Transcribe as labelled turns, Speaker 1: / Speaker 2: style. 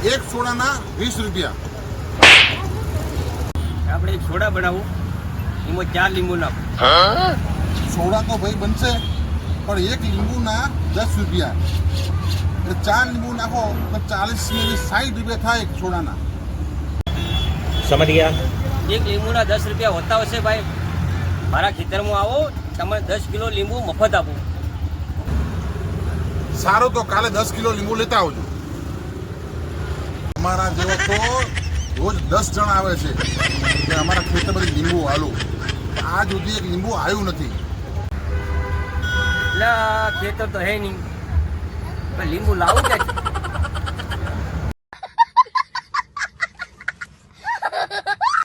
Speaker 1: એક સોડાના 20 રૂપિયા.
Speaker 2: આપણે એક સોડા બનાવું, એમાં 4 લીંબુ નાખો.
Speaker 1: સોડા તો ભાઈ બનશે, પણ એક લીંબુના 10 રૂપિયા. એટલે 4 લીંબુ નાખો તો 40 ને 60 રૂપિયા થાય એક સોડાના.
Speaker 3: સમજ ગયા?
Speaker 2: એક લીંબુના 10 રૂપિયા હોતા હશે ભાઈ. મારા ખેતરમાં આવો, તમને 10 કિલો લીંબુ મફત આપું.
Speaker 1: સારું, તો કાલે 10 કિલો લીંબુ લેતા આવજો. અમારા જેવો તો રોજ 10 જણ આવે છે કે અમારા ખેતર બધી લીંબુ હાલો. આજ સુધી એક લીંબુ આવ્યું નથી.
Speaker 2: એટલે ખેતર તો હે નહીં, લીંબુ લાવું ક્યાંથી?